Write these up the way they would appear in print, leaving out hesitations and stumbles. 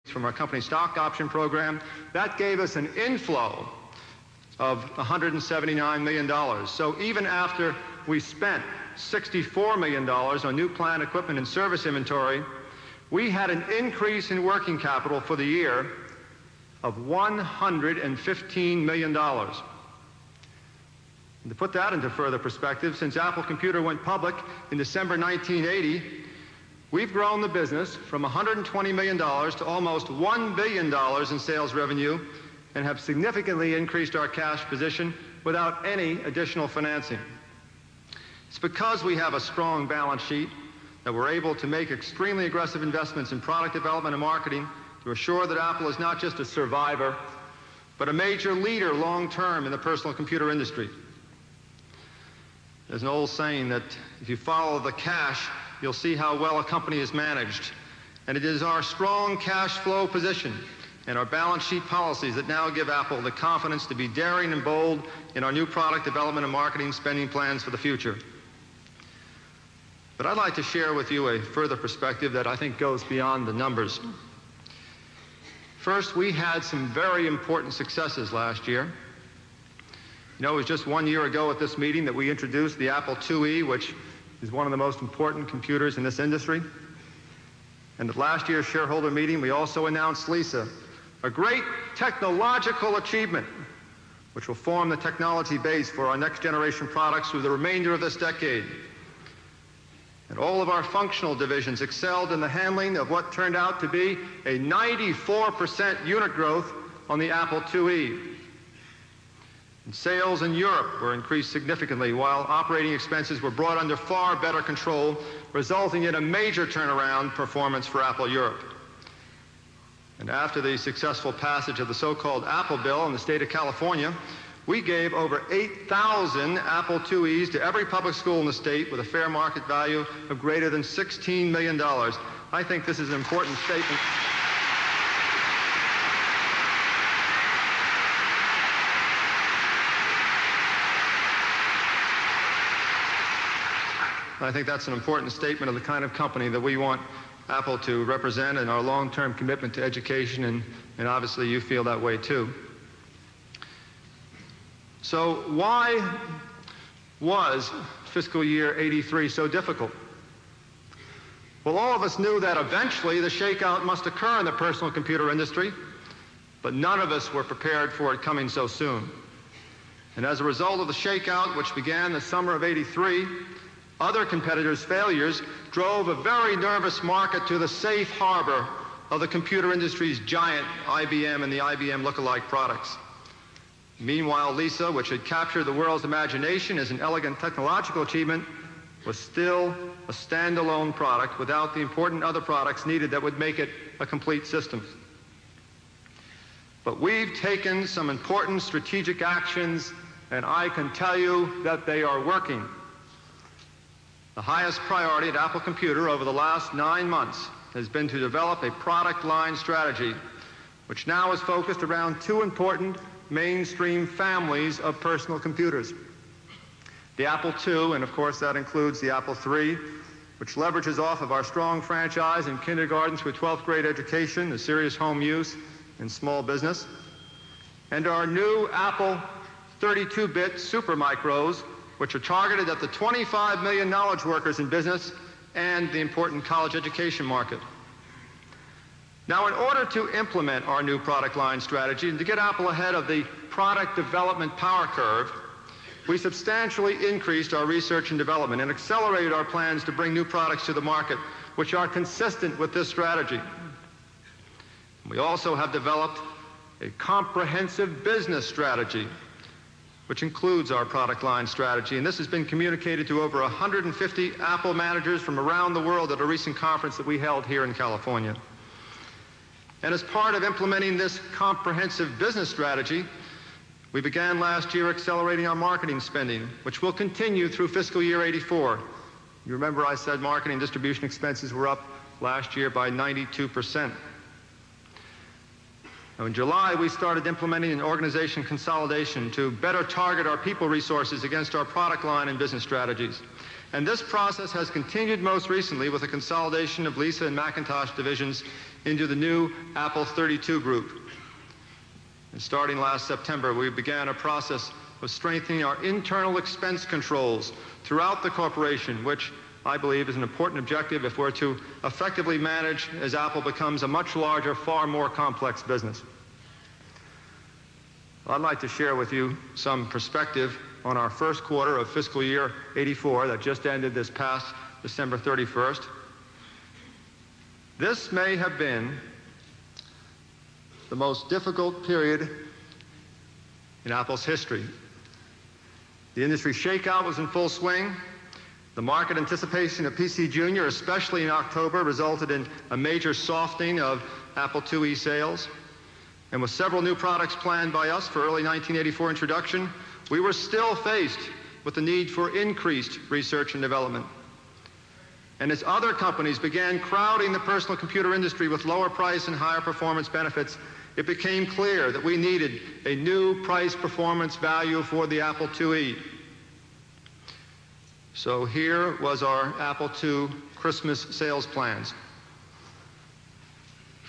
from our company stock option program. That gave us an inflow of $179 million. So even after we spent $64 million on new plant equipment and service inventory, we had an increase in working capital for the year of $115 million. And to put that into further perspective, since Apple Computer went public in December 1980, we've grown the business from $120 million to almost $1 billion in sales revenue and have significantly increased our cash position without any additional financing. It's because we have a strong balance sheet that we're able to make extremely aggressive investments in product development and marketing to assure that Apple is not just a survivor, but a major leader long-term in the personal computer industry. There's an old saying that if you follow the cash, you'll see how well a company is managed. And it is our strong cash flow position and our balance sheet policies that now give Apple the confidence to be daring and bold in our new product development and marketing spending plans for the future. But I'd like to share with you a further perspective that I think goes beyond the numbers. First, we had some very important successes last year. You know, it was just 1 year ago at this meeting that we introduced the Apple IIe, which is one of the most important computers in this industry. And at last year's shareholder meeting, we also announced Lisa, a great technological achievement, which will form the technology base for our next generation products through the remainder of this decade. And all of our functional divisions excelled in the handling of what turned out to be a 94% unit growth on the Apple IIe. And sales in Europe were increased significantly, while operating expenses were brought under far better control, resulting in a major turnaround performance for Apple Europe. And after the successful passage of the so-called Apple Bill in the state of California, we gave over 8,000 Apple IIes to every public school in the state with a fair market value of greater than $16 million. I think this is an important statement. I think that's an important statement of the kind of company that we want Apple to represent and our long-term commitment to education, and obviously you feel that way too. So why was fiscal year '83 so difficult? Well, all of us knew that eventually the shakeout must occur in the personal computer industry, but none of us were prepared for it coming so soon. And as a result of the shakeout, which began the summer of '83, other competitors' failures drove a very nervous market to the safe harbor of the computer industry's giant IBM and the IBM lookalike products. Meanwhile, Lisa, which had captured the world's imagination as an elegant technological achievement, was still a standalone product without the important other products needed that would make it a complete system. But we've taken some important strategic actions, and I can tell you that they are working. The highest priority at Apple Computer over the last 9 months has been to develop a product line strategy, which now is focused around two important mainstream families of personal computers. The Apple II, and of course that includes the Apple III, which leverages off of our strong franchise in kindergarten through 12th grade education, the serious home use, and small business. And our new Apple 32-bit Supermicros, which are targeted at the 25 million knowledge workers in business and the important college education market. Now, in order to implement our new product line strategy and to get Apple ahead of the product development power curve, we substantially increased our research and development and accelerated our plans to bring new products to the market, which are consistent with this strategy. We also have developed a comprehensive business strategy, which includes our product line strategy, and this has been communicated to over 150 Apple managers from around the world at a recent conference that we held here in California. And as part of implementing this comprehensive business strategy, we began last year accelerating our marketing spending, which will continue through fiscal year '84. You remember I said marketing distribution expenses were up last year by 92%. Now, in July, we started implementing an organization consolidation to better target our people resources against our product line and business strategies. And this process has continued most recently with the consolidation of Lisa and Macintosh divisions into the new Apple 32 group. And starting last September, we began a process of strengthening our internal expense controls throughout the corporation, which I believe is an important objective if we're to effectively manage as Apple becomes a much larger, far more complex business. I'd like to share with you some perspective on our first quarter of fiscal year 84 that just ended this past December 31st. This may have been the most difficult period in Apple's history. The industry shakeout was in full swing. The market anticipation of PC Junior, especially in October, resulted in a major softening of Apple IIe sales. And with several new products planned by us for early 1984 introduction, we were still faced with the need for increased research and development. And as other companies began crowding the personal computer industry with lower price and higher performance benefits, it became clear that we needed a new price performance value for the Apple IIe. So here was our Apple II Christmas sales plans.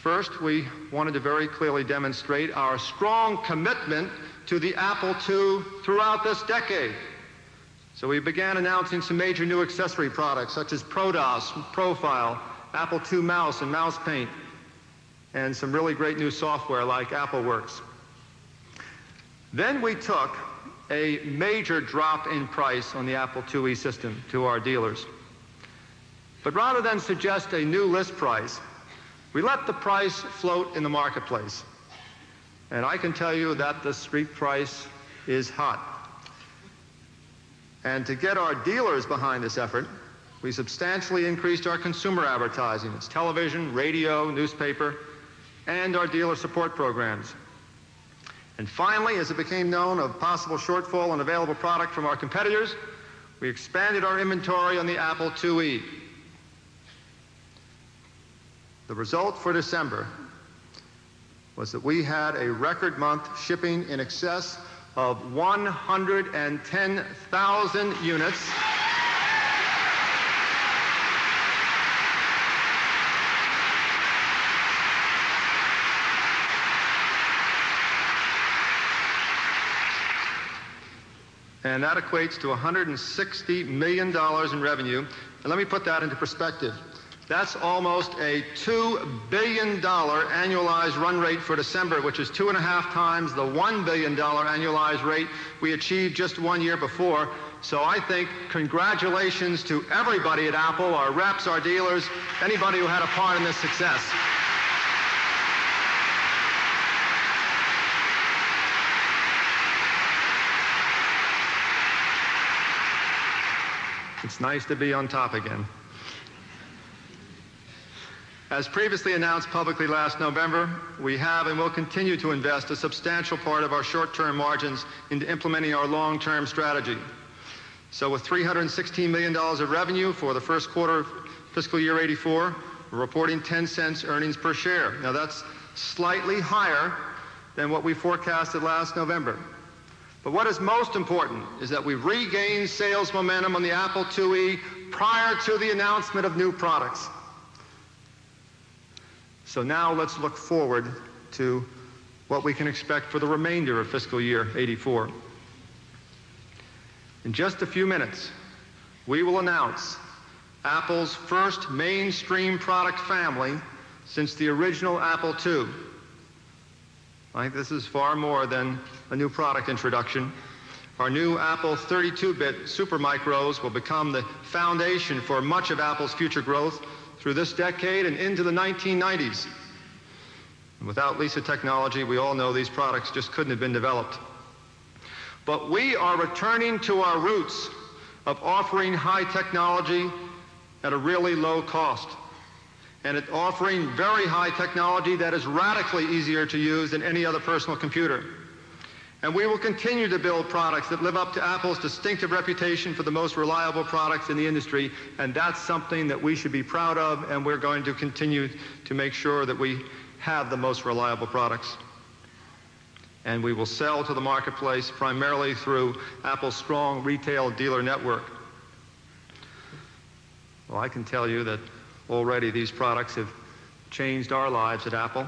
First, we wanted to very clearly demonstrate our strong commitment to the Apple II throughout this decade. So we began announcing some major new accessory products such as ProDOS, Profile, Apple II Mouse and Mouse Paint, and some really great new software like AppleWorks. Then we took a major drop in price on the Apple IIe system to our dealers. But rather than suggest a new list price, we let the price float in the marketplace. And I can tell you that the street price is hot. And to get our dealers behind this effort, we substantially increased our consumer advertising. It's television, radio, newspaper, and our dealer support programs. And finally, as it became known of possible shortfall in available product from our competitors, we expanded our inventory on the Apple IIe. The result for December was that we had a record month shipping in excess of 110,000 units. And that equates to $160 million in revenue. And let me put that into perspective. That's almost a $2 billion annualized run rate for December, which is 2.5 times the $1 billion annualized rate we achieved just 1 year before. So I think congratulations to everybody at Apple, our reps, our dealers, anybody who had a part in this success. It's nice to be on top again. As previously announced publicly last November, we have and will continue to invest a substantial part of our short-term margins into implementing our long-term strategy. So with $316 million of revenue for the first quarter of fiscal year 84, we're reporting 10 cents earnings per share. Now that's slightly higher than what we forecasted last November. But what is most important is that we've regained sales momentum on the Apple IIe prior to the announcement of new products. So now let's look forward to what we can expect for the remainder of fiscal year 84. In just a few minutes, we will announce Apple's first mainstream product family since the original Apple II. I think this is far more than a new product introduction. Our new Apple 32-bit Supermicros will become the foundation for much of Apple's future growth through this decade and into the 1990s. And without Lisa technology, we all know these products just couldn't have been developed. But we are returning to our roots of offering high technology at a really low cost, and at offering very high technology that is radically easier to use than any other personal computer. And we will continue to build products that live up to Apple's distinctive reputation for the most reliable products in the industry, and that's something that we should be proud of, and we're going to continue to make sure that we have the most reliable products. And we will sell to the marketplace primarily through Apple's strong retail dealer network. Well, I can tell you that already these products have changed our lives at Apple.